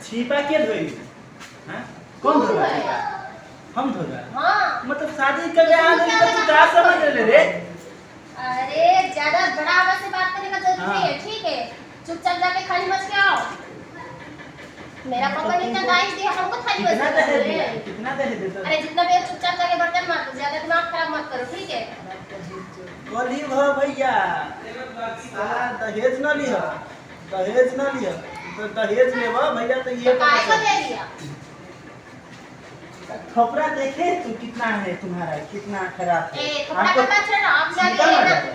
छिपा के धोई? हाँ? कौन धोगा छिपा? हम धोगा? हाँ। मतलब शादी करके आ गई तो तू क्या समझ ले रे? अरे ज्यादा बड़ा आवाज से बात करने का जरूरत हाँ। नहीं है, ठीक है? चुपचाप जाके खाली मच के आओ। मेरा पापा ने इतना दाइश दिया हमको थाली कितना बजा दहेज दे। दिया? कितना दहेज देता? अरे जितना भी है चुपचाप जाके बर्तन मार दो, ज्यादा दिमाग खराब मत करो, ठीक है? बोली भो भैया साला दहेज न लियो, दहेज न लियो। तो दहेज लेबो भैया तो ये तो काय को ले लिया? खपरा देखे तू कितना है तुम्हारा, कितना खराब है। ए कपड़ा का बात छोड़ो,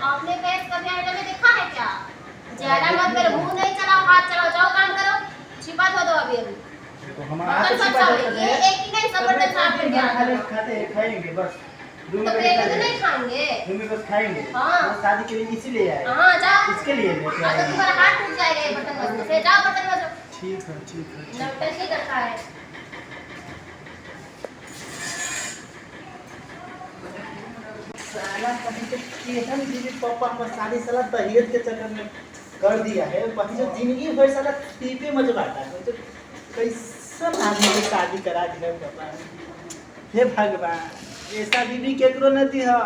आपने गैस कभी आइटम में देखा है क्या? ज्यादा मत करो, मुंह नहीं चलाओ, हाथ चलाओ, जाओ काम करो। छिपा दो अभी तो हमारा तो छिपा देते ये हैं। एक ही नहीं सब बर्तन साफ करके खाते आओ। खाते खाएंगे बस। तो प्लेट में तो नहीं खाएंगे। रूम में बस खाएंगे। हाँ। वो शादी के लिए इसीलिए आए। हाँ जाओ। इसके लिए लेके हाँ तो आए। तुम्हारा हाथ टूट जाएगा ये बर्तन मजने से, जाओ बर्तन मजो। ठीक है ठीक है। नौटंकी करता है। साला कहीं तो केहन दीदी पापा हमर शादी साला दहेज के चक्कर में कर दिया है। बाकी जो जिंदगी भर साला पीपे मजबाता है तो कैसा आदमी को शादी करा दिया पापा। हे भगवान ऐसा बीबी केकरो न दी है।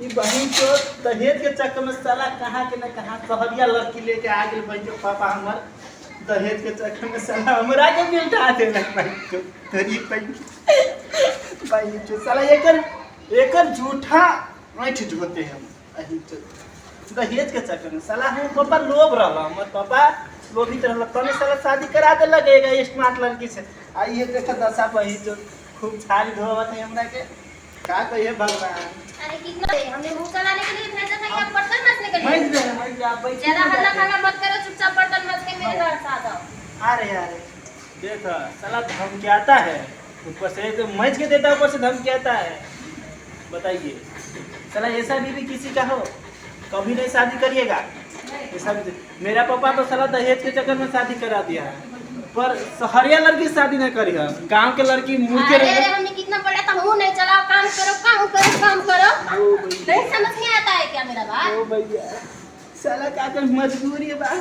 ई बहन को दहेज के चक्कर में साला कहाँ के न कहाँ सहरिया लड़की लेके आ गए भाई जो पापा हमर दहेज के चक्कर में साला हमरा के बिल्टा देलक भाई को तरी भाई जो साला एकर झूठा ऐठ जोते हम अही तो दहेज के चक्कर में साला हम पापा लोभ रहला हमर पापा लोभित रहला तने साला शादी करा दे लगेगा स्मार्ट लड़की से आ ये देखा दशा पही जो खूब छाली धोवत है हमरा के का कहिए भगवान। अरे कितना हमने मुंह चलाने के लिए भेजा था या बर्तन मजने के मैं लिए? आप बैठ ज्यादा हल्ला खल्ला मत करो, चुपचाप बर्तन मज के मेरे घर से आ जाओ। अरे अरे देख साला धमकियाता है ऊपर से तो मज के देता है ऊपर से धमकियाता है। बताइए साला ऐसा बीवी किसी का हो कभी नहीं शादी करिएगा ऐसा भी। मेरा पापा तो साला दहेज के चक्कर में शादी करा दिया है पर सहरिया लड़की से शादी नहीं करी है। गांव के लड़की मुंह के अरे हमने कितना पढ़ा था, मुंह नहीं चलाओ, काम करो काम करो काम करो। ओ भैया नहीं समझ नहीं आता है क्या मेरा बात? ओ भैया साला का कर मजबूरी है बा।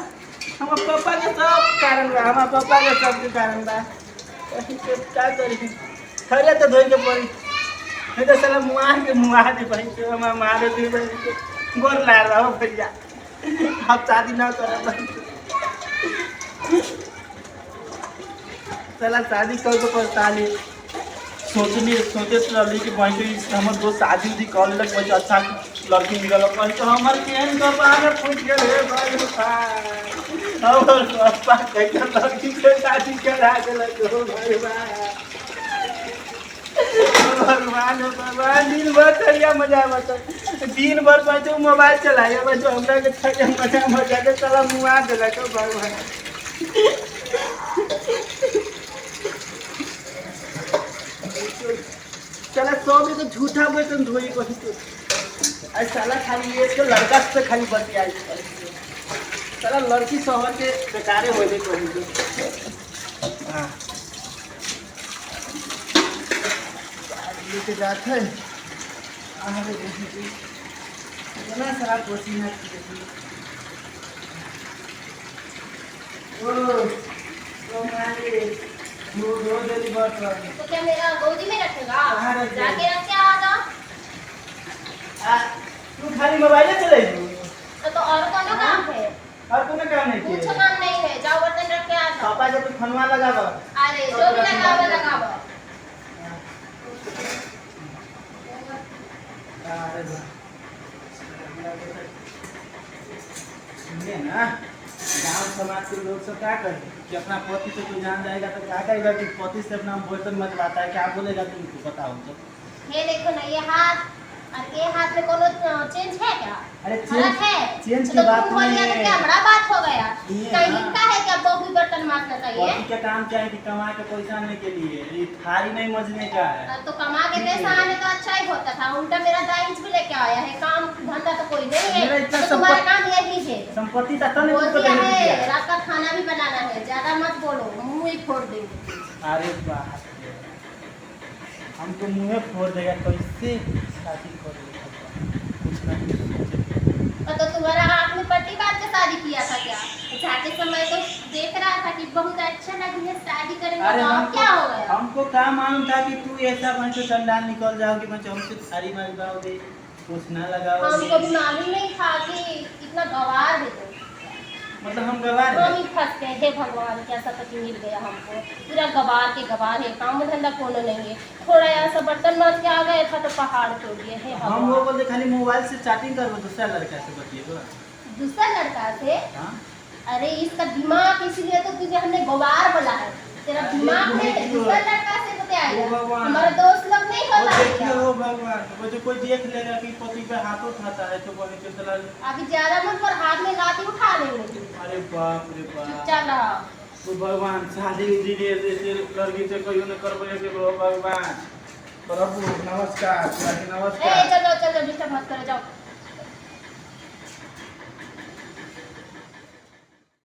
हमारे पापा के सब कारण बा, हमारे पापा के सब के कारण बा। कहीं के क्या करी खरे तो धोई के पड़ी नहीं तो साला मुआ दे भाई तो हमारा मारे दे भाई के गोर ला रहा हो भैया अब शादी ना करे भाई साला शादी कर तो पछताली सोचे रही कि भाई तो हमर दोस्त शादी उदी कर लग भाई अच्छा लड़की मिलल भाई तो हमर केहन का बाहर पूछ गेल रे भाई हमर पापा कैसा लड़की के शादी करा देलक हो भगवान भगवान दिन भर थरिया मजा बता दिन भर भाई तो मोबाइल चलाए भाई जो हमरा के थरिया मजा के साला मुआ देलक हो भगवान। चला सौ में तो झूठा बर्तन धोई कहीं तो आज साला खाली ये तो लड़का से खाली बतियाई साला लड़की शहर के बेकारे हो गए कहीं तो। हाँ लेके जाते हैं आगे देखिए इतना सारा पसीना ओ मारे वो दो जल्दी बर्तन तो क्या मेरा गोदी में रखेगा? कहाँ रख दिया? जाके रख के आ जाओ। तू खाली मोबाइल चले तो और कोनो काम है? और कोनो काम नहीं कुछ किए काम नहीं है, जाओ बर्तन रख के आ जाओ। पापा जब तू खनवा लगावा अरे जो भी लगाओ लगाओ। अरे वाह सुनिए ना गांव समाज के लोग सब क्या करें कि अपना पति से कोई जान जाएगा तो क्या कहेगा कि पति से अपना बर्तन मचवाता है क्या बोलेगा तुमको बताओ तो। ये देखो ना ये हाथ और ये हाथ में कोनो चेंज है क्या? अरे फर्क है? चेंज की तो बात तुम बोलिए नहीं तो है। क्या बड़ा बात हो गया? ये कहीं हाँ। लिखा है क्या बहू ही बर्तन मांजना चाहिए? पति का काम क्या है कि कमा के पैसा आने के लिए ये थारी नहीं मजने का है। तो कमा के पैसा आने तो अच्छा ही होता था, उल्टा मेरा दाइज भी लेके आया है। काम धंधा तो कोई नहीं मेरा है, इतना तो तुम्हारा काम यही है। संपत्ति तक नहीं बोल तुमको दिया देने है दिया। रात का खाना भी बनाना है, ज्यादा मत बोलो, मुंह ही फोड़ देंगे। अरे बाप रे हमको मुँह फोड़ देगा कैसे शादी करेगा कुछ नहीं सोचे। तो तुम्हारा आँख में पट्टी बांध के शादी किया था क्या? जाते समय तो देख रहा था कि बहुत अच्छा लगी है शादी करेंगे अरे तो अब क्या हो गया? हमको क्या मालूम था कि तू ऐसा बन के संडाल निकल जाओगी, बच्चे हमसे थारी मार पाओगे, कुछ ना लगाओगे। हमको भी मालूम नहीं था कि इतना गवार है तुम। मतलब हम गवार हम हैं। ही फंस गए, हे भगवान कैसा पति मिल गया हमको। पूरा गवार के गवार है, काम धंधा कोनो नहीं है। थोड़ा ऐसा बर्तन मार के आ गए था तो पहाड़ तोड़ दिए। हे हम वो भगवान, बोलते खाली मोबाइल से चैटिंग करो, दूसरा लड़का से बतिएगा। दूसरा लड़का से? हाँ अरे इसका दिमाग, इसलिए तो तुझे हमने गवार बोला है। तेरा अरे दिमाग वो है, देखियो। दूसरा लड़का से ओ बताएगा। भगवान। हमारे दोस्त लोग नहीं वो होता है देखिए क्या? हो भगवान, वो जो कोई देख लेगा कि पति पे हाथ उठाता है तो बोले कि चला। अभी ज्यादा मत पर हाथ में लाठी उठा लेंगे। अरे बाप रे बाप। चुपचाप रहो। तो भगवान शादी उदी ऐसे लड़की से कहियो न करबे के भगवान। प्रभु नमस्कार, ए नमस्कार। चलो चलो, डिस्टर्ब मत करो, जाओ।